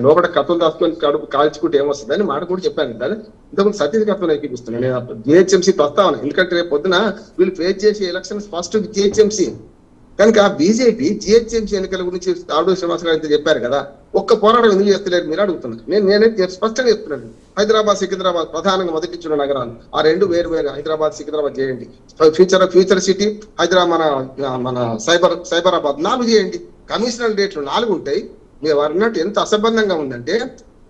లోపల కథలు దాచుకొని కడుపు కాల్చుకుంటే ఏమొస్తుంది అని మాట కూడా చెప్పాను కదా. ఇంతకుముందు సతీష్ కథలు ఎక్కిపిస్తున్నాను నేను జిహెచ్ఎంసీ ప్రస్తావన. ఎందుకంటే రేపు పొద్దున వీళ్ళు ఫేస్ చేసే ఎలక్షన్స్ ఫస్ట్ జిహెచ్ఎంసీ కనుక బీజేపీ జిహెచ్ఎంసీ ఎన్నికల గురించి తాడు శ్రీనివాసరావు అయితే చెప్పారు కదా, ఒక్క పోరాటం ఎందుకు చేస్తలేరు మీరు అడుగుతున్నారు. నేనైతే స్పష్టంగా చెప్తున్నాను, హైదరాబాద్ సికింద్రాబాద్ ప్రధానంగా మొదటిచ్చిన నగరాలు ఆ రెండు వేరు వేరు హైదరాబాద్ సికింద్రాబాద్ చేయండి. ఫ్యూచర్ సిటీ హైదరాబాద్ మన సైబరాబాద్ 4 చేయండి. కమిషనల్ రేట్లు 4 ఉంటాయి. మీరు అన్నట్టు ఎంత అసంబంధంగా ఉందంటే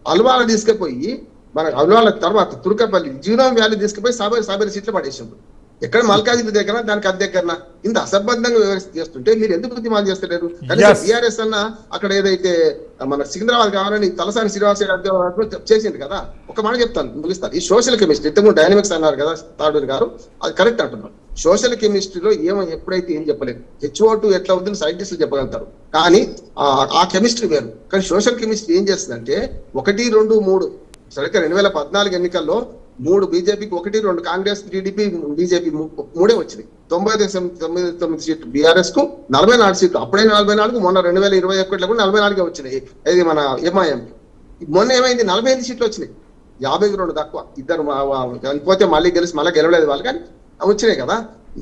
అల్వాల తీసుకుపోయి మన అల్వాల తర్వాత తుర్కపల్లి జీనోమ్ వ్యాలీ తీసుకుపోయి సాబరి సీట్లు పడేసిండ్రు. ఎక్కడ మల్కాజిగిరి దగ్గర దానికి అది దగ్గర ఇంత అసంబద్ధంగా చేస్తుంటే మీరు ఎందుకు ఉద్యమాలు చేస్తలేరు? కనీసం టీఆర్ఎస్ అన్న అక్కడ ఏదైతే మన సికింద్రాబాద్ కావాలని తలసాని శ్రీనివాస చేసింది కదా. ఒక మాట చెప్తాను ముగిస్తాను. ఈ సోషల్ కెమిస్ట్రీ ఇంతకు డైనమిక్స్ అన్నారు కదా తాడూరి గారు, అది కరెక్ట్ అంటున్నారు. సోషల్ కెమిస్ట్రీలో ఎప్పుడైతే ఏం చెప్పలేదు. HO2 ఎట్లా అవుతుంది సైంటిస్టులు చెప్పగలుగుతారు, కానీ ఆ కెమిస్ట్రీ వేరు. కానీ సోషల్ కెమిస్ట్రీ ఏం చేస్తుందంటే 1, 2, 3 సరిగ్గా 2014 ఎన్నికల్లో 3 బీజేపీకి 1, 2 కాంగ్రెస్ టీడీపీ బీజేపీ 3 వచ్చినాయి. 99 సీట్లు బీఆర్ఎస్ కు 44 సీట్లు. అప్పుడే 44, మొన్న 2021 కూడా 44 వచ్చినాయి. ఇది మన ఎంఐఎం. మొన్న ఏమైంది 45 సీట్లు వచ్చినాయి, 52 తక్కువ. ఇద్దరు చనిపోతే మళ్ళీ గెలిచి మళ్ళీ గెలవలేదు వాళ్ళు, కానీ వచ్చినాయి కదా.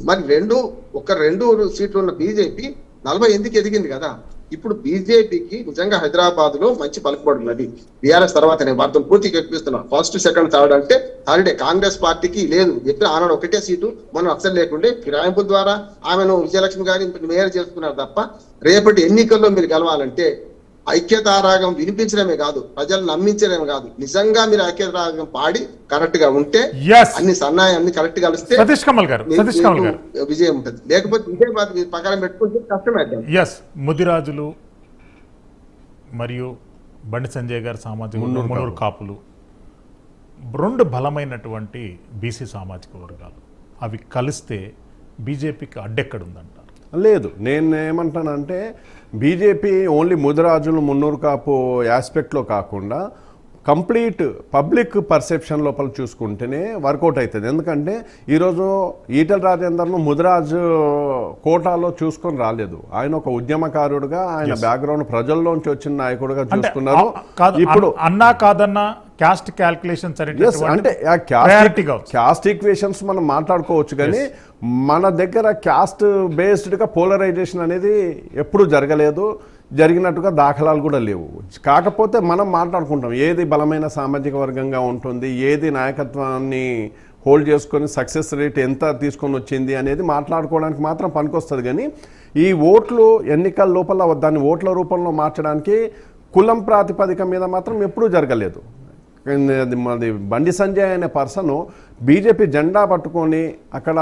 మరి 2 సీట్లు ఉన్న బీజేపీ 40 ఎందుకు ఎదిగింది కదా. ఇప్పుడు బీజేపీకి నిజంగా హైదరాబాద్ లో మంచి పలుకుబడి ఉన్నది. బీఆర్ఎస్ తర్వాత నేను వార్తలు పూర్తిగా ఎక్కిస్తున్నాను. ఫస్ట్, సెకండ్, థర్డ్ అంటే థర్డే కాంగ్రెస్ పార్టీకి లేదు. ఎప్పుడు ఆనాడు 1 సీటు మనం అసలు లేకుండే ఫిరాయింపుల ద్వారా ఆమెను విజయలక్ష్మి గారి మేయర్ చేసుకున్నారు తప్ప రేపటి ఎన్నికల్లో మీరు గెలవాలంటే ఐక్యతారాగం వినిపించడమే కాదు, ప్రజలు నమ్మించడమే కాదు, నిజంగా మీరు ఐక్యతారాగం పాడి కరెక్ట్ గా ఉంటే అన్ని సన్నాయాన్ని కరెక్ట్ గా కలిస్తే విజయం ఉంటుంది. లేకపోతే ఇదే ప్రకారం పెట్టుకుంటే కష్టమైంది. ముదిరాజులు మరియు బండి సంజయ్ గారు సామాజిక మున్నూరు కాపులు 2 బలమైనటువంటి బీసీ సామాజిక వర్గాలు, అవి కలిస్తే బీజేపీకి అడ్డెక్కడుందంటారు? లేదు, నేను ఏమంటానంటే బీజేపీ ఓన్లీ ముదిరాజులు మున్నూరు కాపు ఆస్పెక్ట్లో కాకుండా కంప్లీట్ పబ్లిక్ పర్సెప్షన్ లోపల చూసుకుంటేనే వర్కౌట్ అవుతుంది. ఎందుకంటే ఈరోజు ఈటెల రాజేందర్ను ముదిరాజు కోటాలో చూసుకొని రాలేదు. ఆయన ఒక ఉద్యమకారుడుగా, ఆయన బ్యాక్గ్రౌండ్ ప్రజల్లోంచి వచ్చిన నాయకుడుగా చూసుకున్నారు. ఇప్పుడు అన్నా కాదన్నా క్యాస్ట్ క్యాల్కులేషన్స్ అంటే క్యాస్ట్ ఈక్వేషన్స్ మనం మాట్లాడుకోవచ్చు, కానీ మన దగ్గర క్యాస్ట్ బేస్డ్గా పోలరైజేషన్ అనేది ఎప్పుడు జరగలేదు, జరిగినట్టుగా దాఖలాలు కూడా లేవు. కాకపోతే మనం మాట్లాడుకుంటాం ఏది బలమైన సామాజిక వర్గంగా ఉంటుంది, ఏది నాయకత్వాన్ని హోల్డ్ చేసుకొని సక్సెస్ రేట్ ఎంత తీసుకొని వచ్చింది అనేది మాట్లాడుకోవడానికి మాత్రం పనికొస్తుంది. కానీ ఈ ఓట్లు ఎన్నికల లోపల దాన్ని ఓట్ల రూపంలో మార్చడానికి కులం ప్రాతిపదిక మీద మాత్రం ఎప్పుడూ జరగలేదు. అది బండి సంజయ్ అనే పర్సన్ బీజేపీ జెండా పట్టుకొని అక్కడ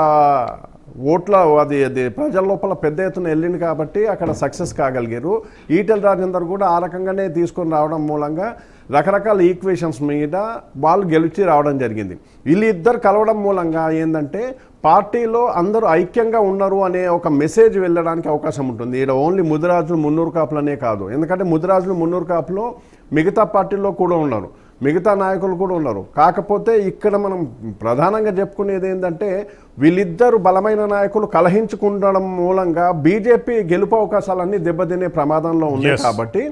ఓట్ల అది ప్రజల లోపల పెద్ద ఎత్తున వెళ్ళింది కాబట్టి అక్కడ సక్సెస్ కాగలిగారు. ఈటెల రాజేందర్ కూడా ఆ రకంగానే తీసుకొని రావడం మూలంగా రకరకాల ఈక్వేషన్స్ మీద వాళ్ళు గెలిచి రావడం జరిగింది. వీళ్ళిద్దరు కలవడం మూలంగా ఏంటంటే పార్టీలో అందరూ ఐక్యంగా ఉన్నారు అనే ఒక మెసేజ్ వెళ్ళడానికి అవకాశం ఉంటుంది. ఇక్కడ ఓన్లీ ముదిరాజులు మున్నూరు కాపులనే కాదు, ఎందుకంటే ముదిరాజులు మున్నూరు కాపులో మిగతా పార్టీల్లో కూడా ఉన్నారు, మిగతా నాయకులు కూడా ఉన్నారు. కాకపోతే ఇక్కడ మనం ప్రధానంగా చెప్పుకునేది ఏంటంటే వీళ్ళిద్దరు బలమైన నాయకులు కలహించుకుండడం మూలంగా బీజేపీ గెలుపు అవకాశాలన్నీ దెబ్బతినే ప్రమాదంలో ఉన్నాయి. కాబట్టి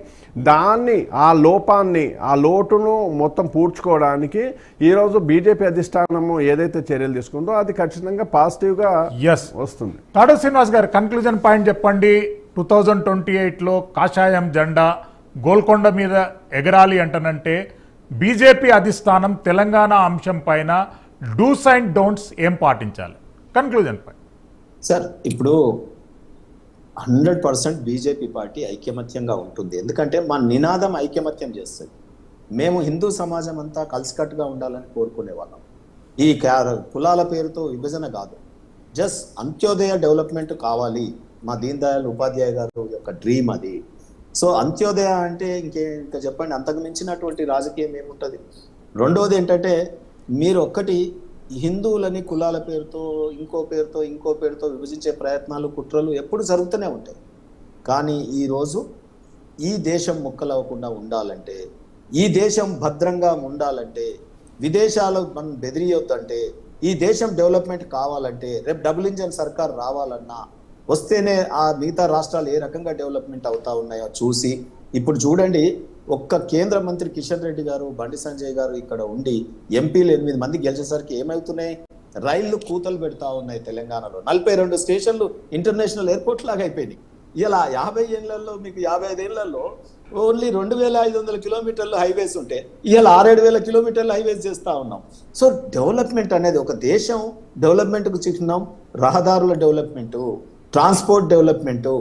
దాన్ని ఆ లోటును మొత్తం పూడ్చుకోవడానికి ఈరోజు బీజేపీ అధిష్టానము ఏదైతే చర్యలు తీసుకుందో అది ఖచ్చితంగా పాజిటివ్గా వస్తుంది. తాడూ శ్రీనివాస్ గారు కన్క్లూజన్ పాయింట్ చెప్పండి. 2028లో కాషాయం జెండా గోల్కొండ మీద ఎగరాలి అంటనంటే బీజేపీ అధిష్టానం తెలంగాణ అంశం పైన డూస్ అండ్ డోంట్స్ ఏం పాటించాలి? Conclusion point sir. ఇప్పుడు 100% బీజేపీ పార్టీ ఐకమత్యంగా ఉంటుంది. ఎందుకంటే మా నినాదం ఐకమత్యం చేస్తుంది. మేము హిందూ సమాజం అంతా కలిసికట్టుగా ఉండాలని కోరుకునే వాళ్ళం. ఈ కులాల పేరుతో విభజన కాదు, జస్ట్ అంత్యోదయ డెవలప్మెంట్ కావాలి. మా దీన్ దయాళ్ ఉపాధ్యాయ గారు యొక్క డ్రీమ్ అది. సో అంత్యోదయ అంటే ఇంకా చెప్పండి, అంతకు మించినటువంటి రాజకీయం ఏముంటుంది? రెండవది ఏంటంటే మీరు ఒక్కటి హిందువులని కులాల పేరుతో ఇంకో పేరుతో విభజించే ప్రయత్నాలు కుట్రలు ఎప్పుడు జరుగుతూనే ఉంటాయి. కానీ ఈరోజు ఈ దేశం ముక్కలవ్వకుండా ఉండాలంటే, ఈ దేశం భద్రంగా ఉండాలంటే, విదేశాలు మనం బెదిరియొద్దంటే, ఈ దేశం డెవలప్మెంట్ కావాలంటే, రేపు డబుల్ ఇంజన్ సర్కార్ రావాలన్నా వస్తేనే ఆ మిగతా రాష్ట్రాలు ఏ రకంగా డెవలప్మెంట్ అవుతా ఉన్నాయో చూసి, ఇప్పుడు చూడండి ఒక్క కేంద్ర మంత్రి కిషన్ రెడ్డి గారు, బండి సంజయ్ గారు ఇక్కడ ఉండి ఎంపీలు 8 మంది గెలిచేసరికి ఏమవుతున్నాయి? రైళ్లు కూతలు పెడతా ఉన్నాయి తెలంగాణలో. 42 స్టేషన్లు ఇంటర్నేషనల్ ఎయిర్పోర్ట్ లాగా అయిపోయినాయి. ఇలా 50 ఏళ్లలో, మీకు 55 ఏళ్లలో ఓన్లీ 2500 కిలోమీటర్లు హైవేస్ ఉంటే ఇవాళ 6-7 కిలోమీటర్లు హైవేస్ చేస్తా ఉన్నాం. సో డెవలప్మెంట్ అనేది, ఒక దేశం డెవలప్మెంట్కు చిహ్నం రహదారుల డెవలప్మెంటు, ట్రాన్స్పోర్ట్ డెవలప్మెంటు.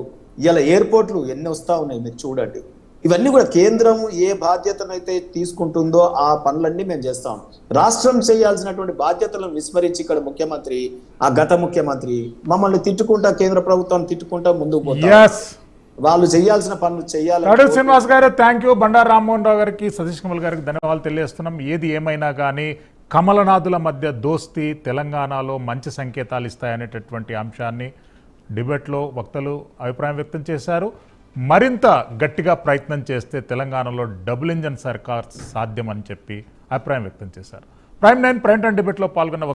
ఇలా ఎయిర్పోర్ట్లు ఎన్ని వస్తా ఉన్నాయి మీరు చూడండి. ఇవన్నీ కూడా కేంద్రం ఏ బాధ్యతనైతే తీసుకుంటుందో ఆ పనులన్నీ మేము చేస్తాం. రాష్ట్రం చేయాల్సినటువంటి బాధ్యతలను విస్మరించి ఇక్కడ ముఖ్యమంత్రి, ఆ గత ముఖ్యమంత్రి మమ్మల్ని తిట్టుకుంటా, కేంద్ర ప్రభుత్వాన్ని తిట్టుకుంటా ముందుకు పోతారు. వాళ్ళు చేయాల్సిన పనులు చేయాలి. శ్రీనివాస్ గారు థ్యాంక్ యూ. బండారు రామ్మోహన్ రావు గారికి, సతీష్ కమల్ గారికి ధన్యవాదాలు తెలియజేస్తున్నాం. ఏది ఏమైనా కానీ కమలనాథుల మధ్య దోస్తీ తెలంగాణలో మంచి సంకేతాలు ఇస్తాయనేటటువంటి అంశాన్ని డిబేట్లో వక్తలు అభిప్రాయం వ్యక్తం చేశారు. మరింత గట్టిగా ప్రయత్నం చేస్తే తెలంగాణలో డబుల్ ఇంజన్ సర్కార్ సాధ్యమని చెప్పి అభిప్రాయం వ్యక్తం చేశారు. ప్రైమ్ 9 ప్రైమ్ టైమ్ డిబేట్లో పాల్గొన్న